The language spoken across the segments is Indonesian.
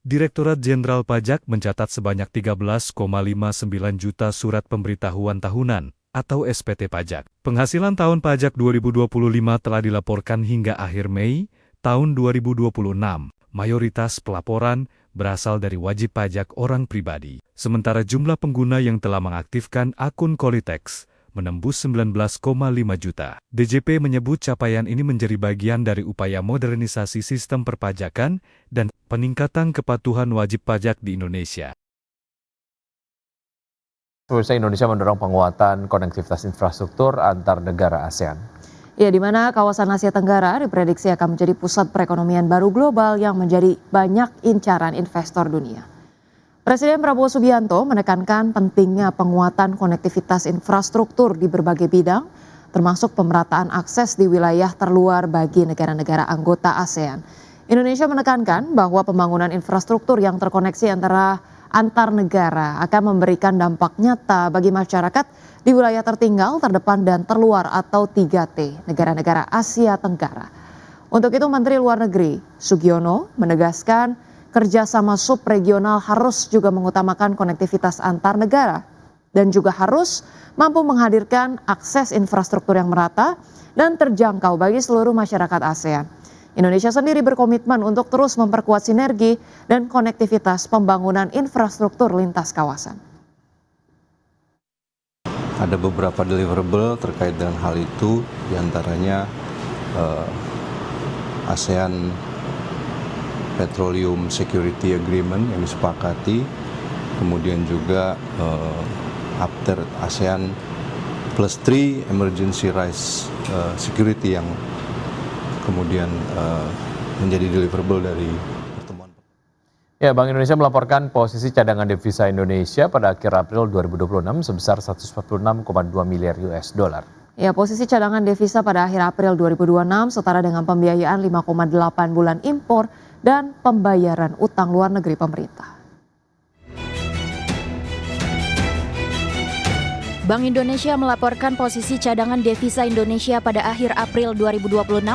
Direktorat Jenderal Pajak mencatat sebanyak 13,59 juta surat pemberitahuan tahunan atau SPT pajak. Penghasilan tahun pajak 2025 telah dilaporkan hingga akhir Mei tahun 2026. Mayoritas pelaporan berasal dari wajib pajak orang pribadi. Sementara jumlah pengguna yang telah mengaktifkan akun Qualitex menembus 19,5 juta. DJP menyebut capaian ini menjadi bagian dari upaya modernisasi sistem perpajakan dan peningkatan kepatuhan wajib pajak di Indonesia. Pemirsa, Indonesia mendorong penguatan konektivitas infrastruktur antar negara ASEAN. Ya, di mana kawasan Asia Tenggara diprediksi akan menjadi pusat perekonomian baru global yang menjadi banyak incaran investor dunia. Presiden Prabowo Subianto menekankan pentingnya penguatan konektivitas infrastruktur di berbagai bidang, termasuk pemerataan akses di wilayah terluar bagi negara-negara anggota ASEAN. Indonesia menekankan bahwa pembangunan infrastruktur yang terkoneksi antar negara akan memberikan dampak nyata bagi masyarakat di wilayah tertinggal, terdepan, dan terluar atau 3T, negara-negara Asia Tenggara. Untuk itu, Menteri Luar Negeri Sugiono menegaskan kerjasama subregional harus juga mengutamakan konektivitas antar negara dan juga harus mampu menghadirkan akses infrastruktur yang merata dan terjangkau bagi seluruh masyarakat ASEAN. Indonesia sendiri berkomitmen untuk terus memperkuat sinergi dan konektivitas pembangunan infrastruktur lintas kawasan. Ada beberapa deliverable terkait dengan hal itu, diantaranya ASEAN Petroleum Security Agreement yang disepakati, kemudian juga after ASEAN Plus 3 Emergency Rice Security yang kemudian menjadi deliverable dari pertemuan. Ya, Bank Indonesia melaporkan posisi cadangan devisa Indonesia pada akhir April 2026 sebesar 146,2 miliar US dollar. Ya, posisi cadangan devisa pada akhir April 2026 setara dengan pembiayaan 5,8 bulan impor dan pembayaran utang luar negeri pemerintah. Bank Indonesia melaporkan posisi cadangan devisa Indonesia pada akhir April 2026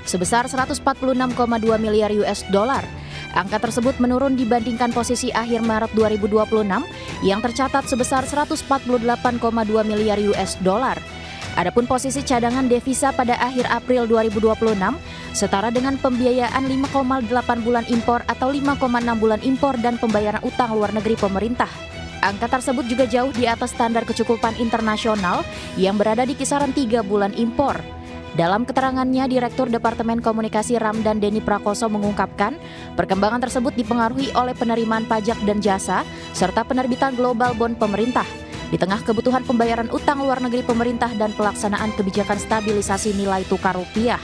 sebesar 146,2 miliar US dollar. Angka tersebut menurun dibandingkan posisi akhir Maret 2026 yang tercatat sebesar 148,2 miliar US dollar. Adapun posisi cadangan devisa pada akhir April 2026 setara dengan pembiayaan 5,8 bulan impor atau 5,6 bulan impor dan pembayaran utang luar negeri pemerintah. Angka tersebut juga jauh di atas standar kecukupan internasional yang berada di kisaran 3 bulan impor. Dalam keterangannya, Direktur Departemen Komunikasi Ramdan Denny Prakoso mengungkapkan, perkembangan tersebut dipengaruhi oleh penerimaan pajak dan jasa serta penerbitan global bond pemerintah. Di tengah kebutuhan pembayaran utang luar negeri pemerintah dan pelaksanaan kebijakan stabilisasi nilai tukar rupiah.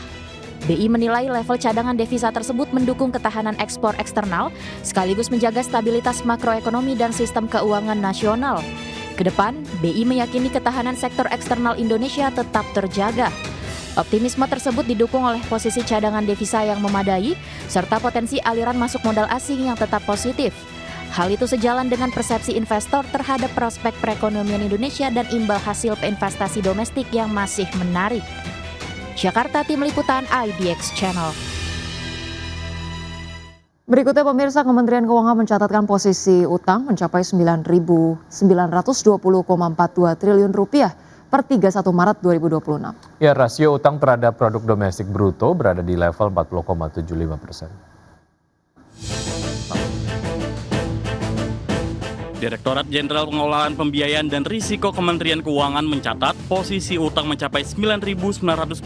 BI menilai level cadangan devisa tersebut mendukung ketahanan ekspor eksternal sekaligus menjaga stabilitas makroekonomi dan sistem keuangan nasional. Kedepan, BI meyakini ketahanan sektor eksternal Indonesia tetap terjaga. Optimisme tersebut didukung oleh posisi cadangan devisa yang memadai serta potensi aliran masuk modal asing yang tetap positif. Hal itu sejalan dengan persepsi investor terhadap prospek perekonomian Indonesia dan imbal hasil investasi domestik yang masih menarik. Jakarta, Tim Liputan IDX Channel. Berikutnya, pemirsa, Kementerian Keuangan mencatatkan posisi utang mencapai 9.920,42 triliun rupiah per 31 Maret 2026. Ya, rasio utang terhadap produk domestik bruto berada di level 40,75%. Direktorat Jenderal Pengelolaan Pembiayaan dan Risiko Kementerian Keuangan mencatat posisi utang mencapai 9.920,42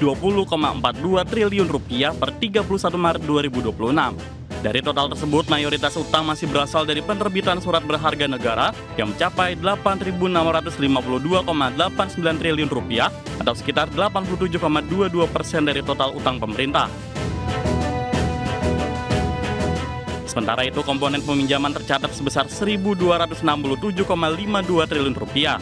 triliun rupiah per 31 Maret 2026. Dari total tersebut, mayoritas utang masih berasal dari penerbitan surat berharga negara yang mencapai 8.652,89 triliun rupiah atau sekitar 87,22% dari total utang pemerintah. Sementara itu, komponen peminjaman tercatat sebesar 1.267,52 triliun rupiah.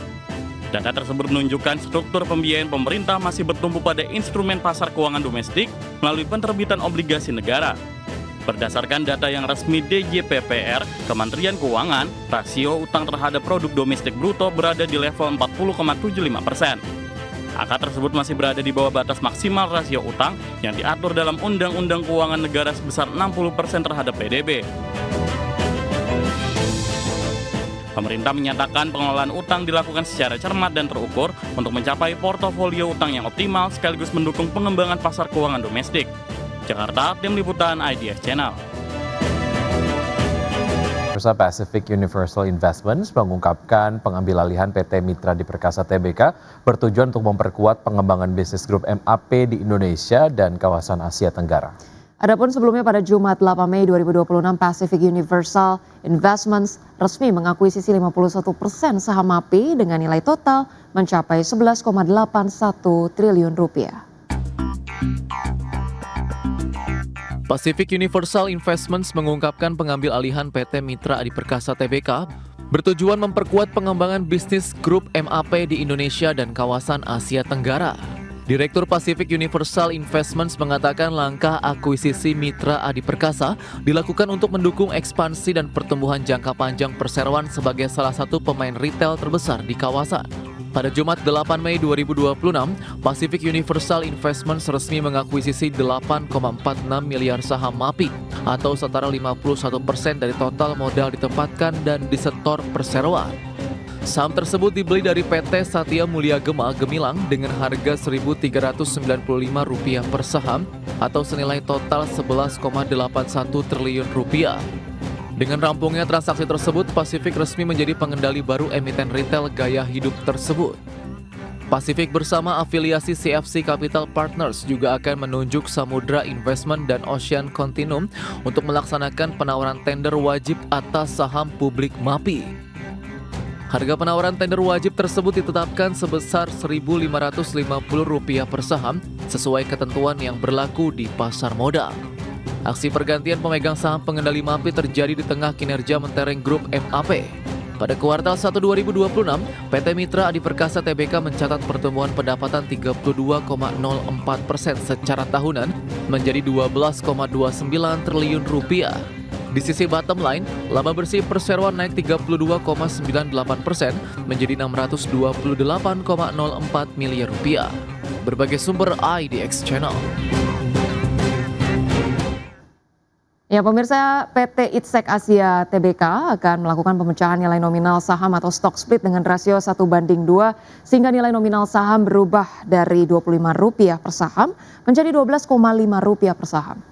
Data tersebut menunjukkan struktur pembiayaan pemerintah masih bertumpu pada instrumen pasar keuangan domestik melalui penerbitan obligasi negara. Berdasarkan data yang resmi DJPPR, Kementerian Keuangan, rasio utang terhadap produk domestik bruto berada di level 40,75%. Angka tersebut masih berada di bawah batas maksimal rasio utang yang diatur dalam Undang-Undang Keuangan Negara sebesar 60% terhadap PDB. Pemerintah menyatakan pengelolaan utang dilakukan secara cermat dan terukur untuk mencapai portofolio utang yang optimal sekaligus mendukung pengembangan pasar keuangan domestik. Jakarta, Tim Liputan IDX Channel. Bursa Pacific Universal Investments mengungkapkan pengambil alihan PT Mitra Adiperkasa Tbk bertujuan untuk memperkuat pengembangan bisnis grup MAP di Indonesia dan kawasan Asia Tenggara. Adapun sebelumnya pada Jumat 8 Mei 2026 Pacific Universal Investments resmi mengakuisisi 51% saham MAPI dengan nilai total mencapai 11,81 triliun rupiah. Pacific Universal Investments mengungkapkan pengambil alihan PT Mitra Adiperkasa Tbk bertujuan memperkuat pengembangan bisnis grup MAP di Indonesia dan kawasan Asia Tenggara. Direktur Pacific Universal Investments mengatakan langkah akuisisi Mitra Adiperkasa dilakukan untuk mendukung ekspansi dan pertumbuhan jangka panjang perseroan sebagai salah satu pemain retail terbesar di kawasan. Pada Jumat 8 Mei 2026, Pacific Universal Investments resmi mengakuisisi 8,46 miliar saham MAPI atau setara 51% dari total modal ditempatkan dan disetor perseroan. Saham tersebut dibeli dari PT Satya Mulia Gema Gemilang dengan harga Rp1.395 per saham atau senilai total Rp11,81 triliun. Dengan rampungnya transaksi tersebut, Pacific resmi menjadi pengendali baru emiten retail gaya hidup tersebut. Pacific bersama afiliasi CFC Capital Partners juga akan menunjuk Samudra Investment dan Ocean Continuum untuk melaksanakan penawaran tender wajib atas saham publik MAPI. Harga penawaran tender wajib tersebut ditetapkan sebesar Rp1.550 per saham sesuai ketentuan yang berlaku di pasar modal. Aksi pergantian pemegang saham pengendali MAPI terjadi di tengah kinerja mentereng grup MAP. Pada kuartal 1 2026, PT Mitra Adiperkasa Tbk mencatat pertumbuhan pendapatan 32,04% secara tahunan menjadi Rp12,29 triliun. Di sisi bottom line, laba bersih perseroan naik 32,98% menjadi Rp628,04 miliar. Berbagai sumber IDX Channel. Ya, pemirsa, PT Itsek Asia Tbk akan melakukan pemecahan nilai nominal saham atau stock split dengan rasio 1:2 sehingga nilai nominal saham berubah dari Rp25 per saham menjadi Rp12,5 per saham.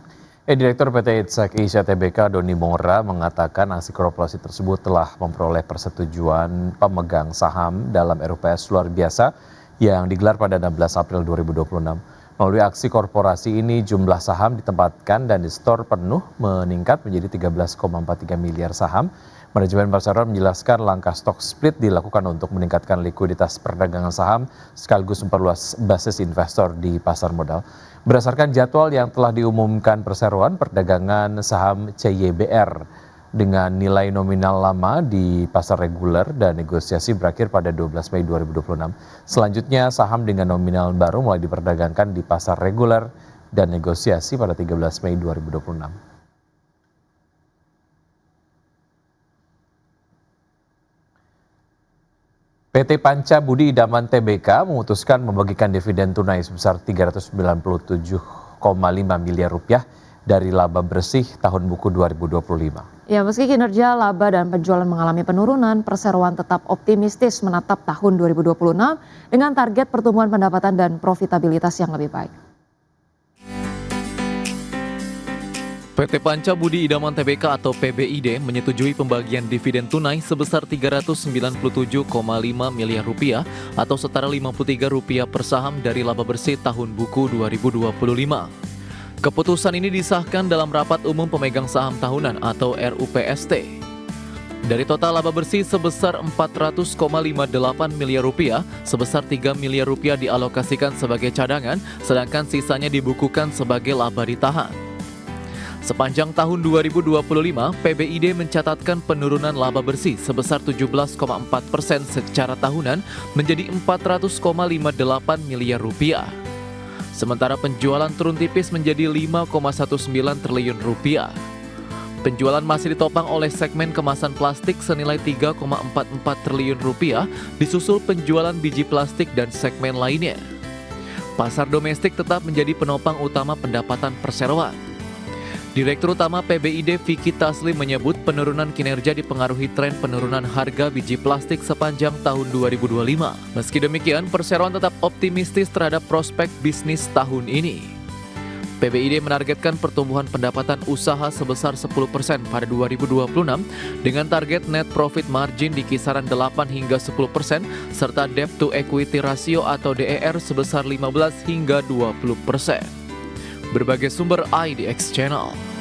Direktur PT Itsek Asia Tbk Doni Mora mengatakan aksi korporasi tersebut telah memperoleh persetujuan pemegang saham dalam RUPS luar biasa yang digelar pada 16 April 2026. Melalui aksi korporasi ini jumlah saham ditempatkan dan disetor penuh meningkat menjadi 13,43 miliar saham. Manajemen perseroan menjelaskan langkah stock split dilakukan untuk meningkatkan likuiditas perdagangan saham sekaligus memperluas basis investor di pasar modal. Berdasarkan jadwal yang telah diumumkan perseroan, perdagangan saham CYBR dengan nilai nominal lama di pasar reguler dan negosiasi berakhir pada 12 Mei 2026. Selanjutnya saham dengan nominal baru mulai diperdagangkan di pasar reguler dan negosiasi pada 13 Mei 2026. PT Panca Budi Idaman Tbk memutuskan membagikan dividen tunai sebesar Rp397,5 miliar dari laba bersih tahun buku 2025. Ya, meski kinerja laba dan penjualan mengalami penurunan, perseroan tetap optimistis menatap tahun 2026 dengan target pertumbuhan pendapatan dan profitabilitas yang lebih baik. PT Panca Budi Idaman Tbk atau PBID menyetujui pembagian dividen tunai sebesar Rp397,5 miliar atau setara Rp53 per saham dari laba bersih tahun buku 2025. Keputusan ini disahkan dalam rapat umum pemegang saham tahunan atau RUPST. Dari total laba bersih sebesar Rp400,58 miliar, sebesar Rp3 miliar dialokasikan sebagai cadangan, sedangkan sisanya dibukukan sebagai laba ditahan. Sepanjang tahun 2025, PBID mencatatkan penurunan laba bersih sebesar 17,4% secara tahunan menjadi Rp400,58 miliar. Sementara penjualan turun tipis menjadi Rp5,19 triliun. Penjualan masih ditopang oleh segmen kemasan plastik senilai Rp3,44 triliun, disusul penjualan biji plastik dan segmen lainnya. Pasar domestik tetap menjadi penopang utama pendapatan perseroan. Direktur Utama PBID Vicky Taslim menyebut penurunan kinerja dipengaruhi tren penurunan harga biji plastik sepanjang tahun 2025. Meski demikian, perseroan tetap optimistis terhadap prospek bisnis tahun ini. PBID menargetkan pertumbuhan pendapatan usaha sebesar 10% pada 2026 dengan target net profit margin di kisaran 8 hingga 10% serta debt to equity ratio atau DER sebesar 15 hingga 20%. Berbagai sumber IDX Channel.